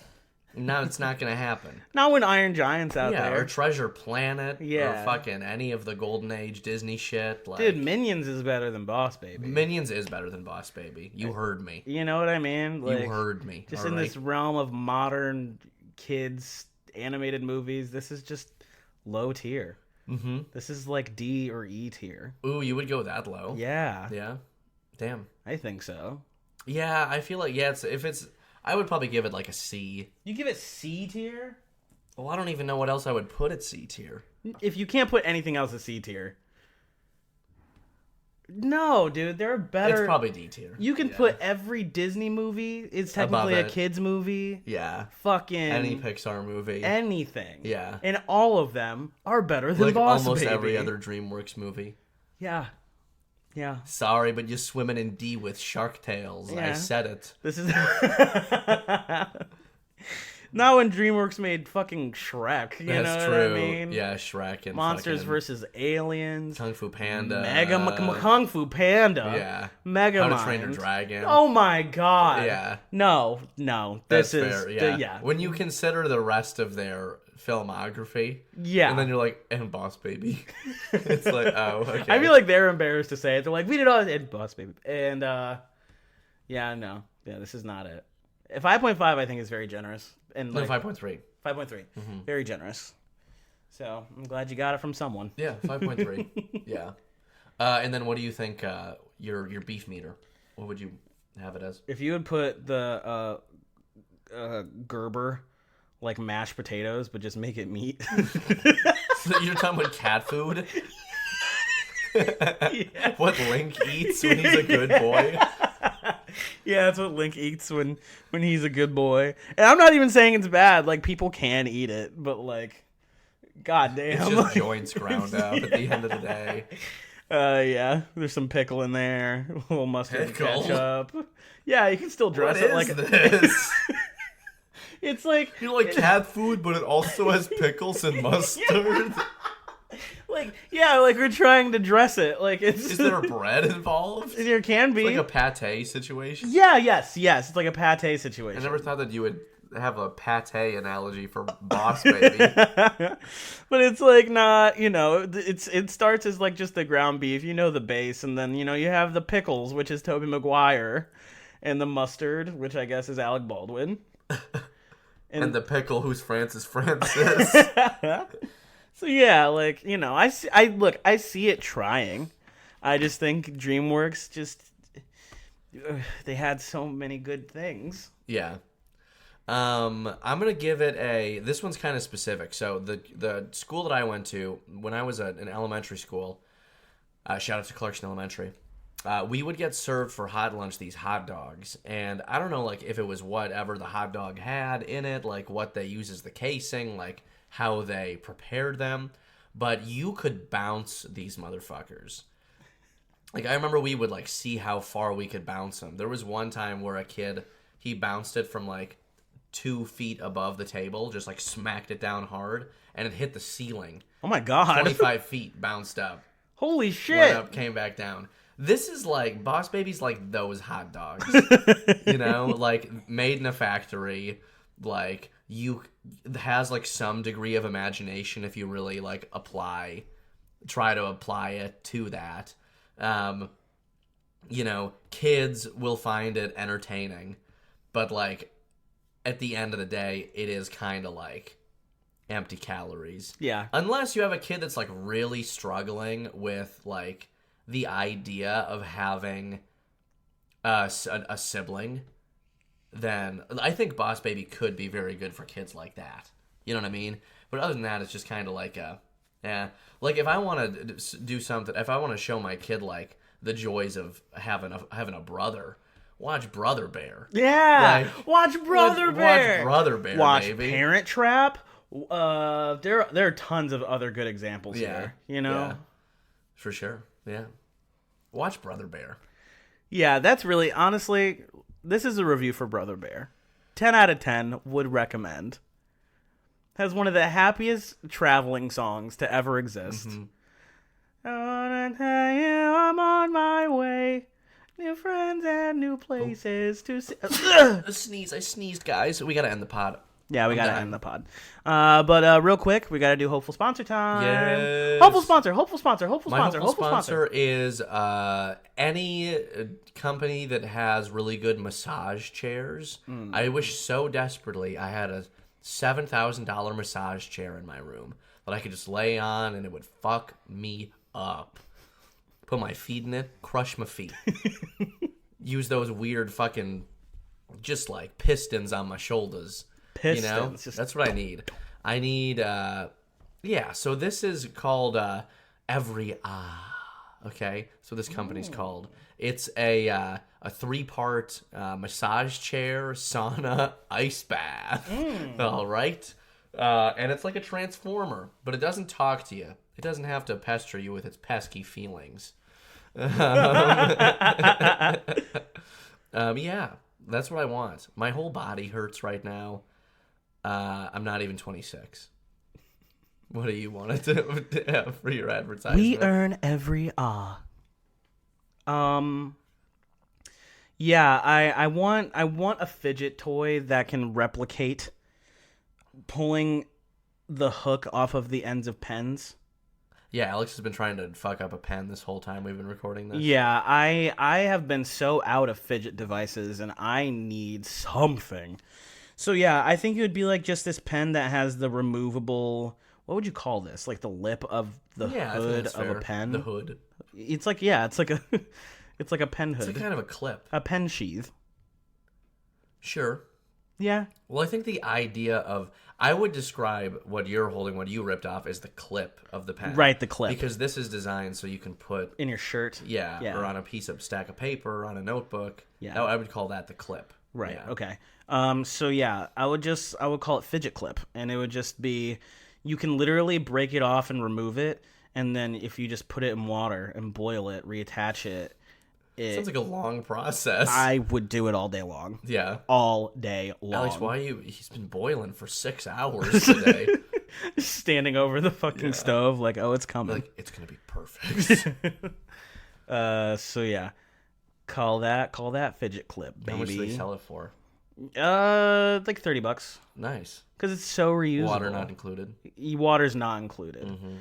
No, it's not gonna happen. Not when Iron Giant's out Yeah, there. or Treasure Planet, Yeah. or fucking any of the Golden Age Disney shit. Like, Dude, Minions is better than Boss Baby. Minions is better than Boss Baby. You heard me. You know what I mean? Like, You heard me. Just all in right? this realm of modern kids animated movies, this is just low tier. Mm-hmm. This is like D or E tier. Ooh, you would go that low? Yeah, Yeah. Damn. I think so. Yeah, I feel like I would probably give it like a C. You give it C tier? Well, I don't even know what else I would put at C tier. If you can't put anything else at C tier. No, dude, there are better. It's probably D tier. You can Yeah. put every Disney movie. It's technically a it. kids movie. Yeah. Fucking Any Pixar movie. anything. Yeah. And all of them are better than like Boss almost Baby. every other DreamWorks movie. Yeah. Yeah. Sorry, but you're swimming in D with shark tails. I Yeah. said it. This is Not when DreamWorks made fucking Shrek. You That's know true. what I mean? Yeah, Shrek and Monsters fucking versus Aliens. Kung Fu Panda. Kung Fu Panda. Yeah. Mega How to Mind. Train Your Dragon. Oh my god. Yeah. No. That's This is fair. Yeah. yeah. When you consider the rest of their filmography, Yeah. and then you're like, and Boss Baby. It's like, oh, okay. I feel like they're embarrassed to say it. They're like, we did all and Boss Baby. And yeah, no. Yeah, this is not it. 5.5 I think is very generous. And No, like 5.3. 5.3. Very generous. So I'm glad you got it from someone. Yeah, 5.3. Yeah. And then what do you think your beef meter? What would you have it as? If you would put the Gerber like mashed potatoes, but just make it meat. So you're talking about cat food? What Link eats when he's a good boy? Yeah, that's what Link eats when he's a good boy. And I'm not even saying it's bad. Like, people can eat it, but like, goddamn. It's just joints ground up at the end of the day. Yeah, there's some pickle in there, a little mustard and Pickle? ketchup. Yeah, you can still dress What it like is this? it's like You like cat food, but it also has pickles and mustard? like we're trying to dress it like it's. Is there bread involved? There can be Like a pate situation? Yeah, yes, it's like a pate situation. I never thought that you would have a pate analogy for Boss Baby. But it's like not, it starts as like just the ground beef, the base, and then you have the pickles, which is Tobey Maguire, and the mustard, which I guess is Alec Baldwin, and the pickle, who's Francis Francis. So yeah, like I see it trying. I just think DreamWorks they had so many good things. Yeah. I'm gonna give it this one's kind of specific. So the school that I went to when I was in elementary school, shout out to Clarkson Elementary, we would get served for hot lunch these hot dogs, and I don't know like if it was whatever the hot dog had in it, like what they use as the casing, like how they prepared them, but you could bounce these motherfuckers. Like I remember we would like see how far we could bounce them. There was one time where a kid, he bounced it from like 2 feet above the table, just like smacked it down hard, and it hit the ceiling. Oh my god. 25 feet bounced up. Holy shit. Went up, came back down. This is like, Boss Baby's like those hot dogs. Like made in a factory, like has like some degree of imagination if you really like try to apply it to that. Kids will find it entertaining, but like at the end of the day, it is kind of like empty calories. Yeah. Unless you have a kid that's like really struggling with like the idea of having a sibling, then I think Boss Baby could be very good for kids like that. You know what I mean? But other than that, it's just kind of like like if I want to do something, if I want to show my kid like the joys of having a brother, watch Brother Bear. Yeah. Like, watch Brother Bear. Watch Brother Bear. Watch baby. Parent Trap. There are tons of other good examples here. Yeah. For sure. Yeah. Watch Brother Bear. Yeah, that's really, honestly, this is a review for Brother Bear. 10 out of 10 would recommend. Has one of the happiest traveling songs to ever exist. Mm-hmm. I wanna tell you I'm on my way. New friends and new places to see. I sneezed, guys. We gotta end the pod. Yeah, we gotta done. end the pod. But real quick, we gotta do hopeful sponsor time. Yes. Hopeful sponsor. My hopeful sponsor is any company that has really good massage chairs. I wish so desperately I had a $7,000 massage chair in my room that I could just lay on and it would fuck me up. Put my feet in it, crush my feet. Use those weird fucking just like pistons on my shoulders. Pistons. That's what I need. I need so this is called Every okay? So this company's called. It's a 3-part massage chair, sauna, ice bath. All right? And it's like a transformer, but it doesn't talk to you. It doesn't have to pester you with its pesky feelings. Yeah, that's what I want. My whole body hurts right now. I'm not even 26. What do you want to have for your advertisement? We earn every Yeah, I want a fidget toy that can replicate pulling the hook off of the ends of pens. Yeah, Alex has been trying to fuck up a pen this whole time we've been recording this. Yeah, I have been so out of fidget devices, and I need something. So yeah, I think it would be like just this pen that has the removable. What would you call this? Like the lip of the hood of a pen. The hood. It's like it's like a it's like a pen hood. It's like kind of a clip. A pen sheath. Sure. Yeah. Well, I think the idea of I would describe what you're holding, what you ripped off, as the clip of the pen. Right, the clip. Because this is designed so you can put In your shirt. yeah, or on a piece of stack of paper, or on a notebook. Yeah. I would call that the clip. Right. Yeah. Okay. So yeah, I would call it fidget clip, and it would just be, you can literally break it off and remove it, and then if you just put it in water and boil it, reattach it. Sounds like a long process. I would do it all day long. Yeah. All day long. Alex, why you? He's been boiling for 6 hours today. Standing over the fucking stove, like, oh, it's coming. Like, it's gonna be perfect. So yeah, call that fidget clip, baby. How much do they sell it for? Like $30, Nice. because it's so reusable. Water not included. Water's not included. Mm-hmm.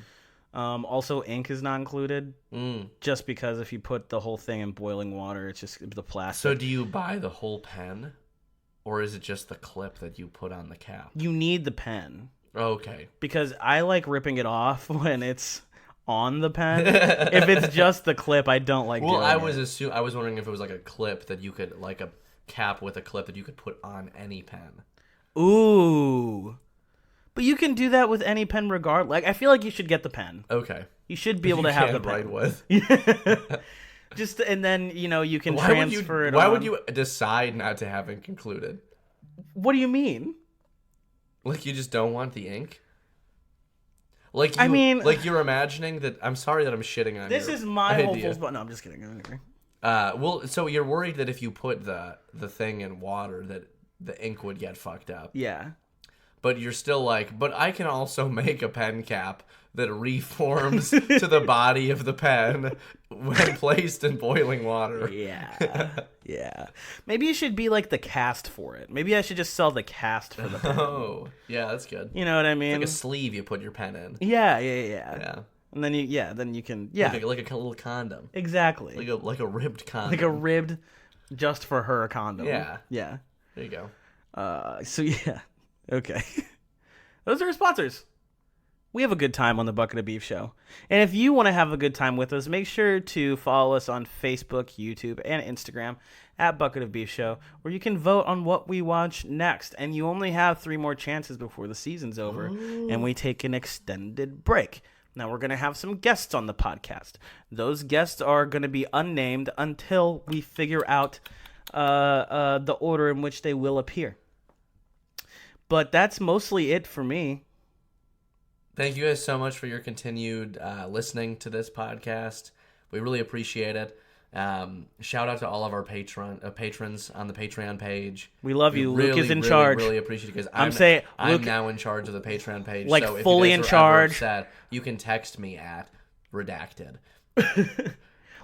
Also, ink is not included. Mm. Just because if you put the whole thing in boiling water, it's just the plastic. So do you buy the whole pen, or is it just the clip that you put on the cap? You need the pen, Okay. because I like ripping it off when it's on the pen. If it's just the clip, I don't like. Well, doing I it. I was wondering if it was like a clip that you could, like a cap with a clip that you could put on any pen. Ooh. But you can do that with any pen regard. Like, I feel like you should get the pen. Okay. You should be able to have the write pen. with. Just and then you can Why transfer it. Why on. would you decide not to have it concluded? What do you mean? Like you just don't want the ink? Like I mean, like you're imagining that. I'm sorry that I'm shitting on This your is my whole idea. full. No, I'm just kidding. Well, so you're worried that if you put the thing in water, that the ink would get fucked up. Yeah. But you're still like, but I can also make a pen cap that reforms to the body of the pen when placed in boiling water. Yeah. Yeah. Maybe you should be like the cast for it. Maybe I should just sell the cast for the pen. Oh, yeah, that's good. You know what I mean? Like a sleeve you put your pen in. Yeah. Yeah. And then you can Like a little condom. exactly. Like a ribbed condom. Like a ribbed just for her condom. Yeah. Yeah. There you go. So yeah. Okay. Those are our sponsors. We have a good time on the Bucket of Beef Show. And if you want to have a good time with us, make sure to follow us on Facebook, YouTube, and Instagram at Bucket of Beef Show, where you can vote on what we watch next. And you only have 3 more chances before the season's over, and we take an extended break. Now we're going to have some guests on the podcast. Those guests are going to be unnamed until we figure out the order in which they will appear. But that's mostly it for me. Thank you guys so much for your continued listening to this podcast. We really appreciate it. Shout out to all of our patrons on the Patreon page. We love you. Really, Luke is in really, charge. Really appreciate it because I'm Luke, now in charge of the Patreon page. like, so if fully you in guys are charge. ever upset, you can text me at redacted.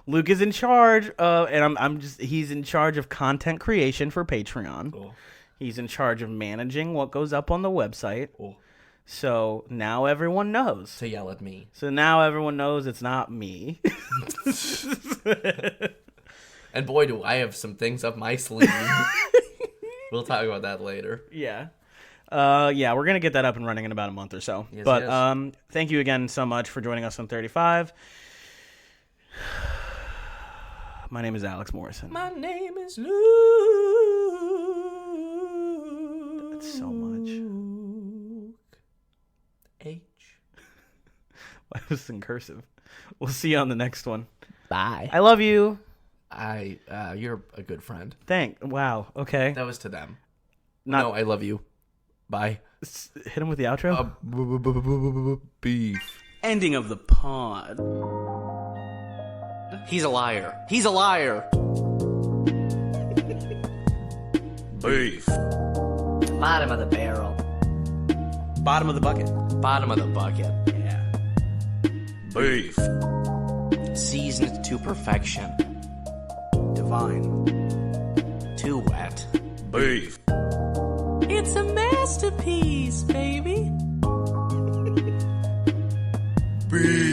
Luke is in charge, and he's in charge of content creation for Patreon. Cool. He's in charge of managing what goes up on the website. Cool. So now everyone knows. To yell at me. So now everyone knows it's not me. And boy, do I have some things up my sleeve. We'll talk about that later. Yeah. Yeah, we're going to get that up and running in about a month or so. Yes, but yes. Thank you again so much for joining us on 35. My name is Alex Morrison. My name is Luke. That's so much. H. Why was this in cursive? We'll see you on the next one. Bye. I love you. You're a good friend. Wow. Okay. That was to them. Not No, I love you. Bye. hit him with the outro. Beef. Ending of the pod. He's a liar. He's a liar. Beef. Bottom of the barrel. Bottom of the bucket. Bottom of the bucket. Yeah. Beef. Seasoned to perfection. Divine. Too wet. Beef. It's a masterpiece, baby. Beef.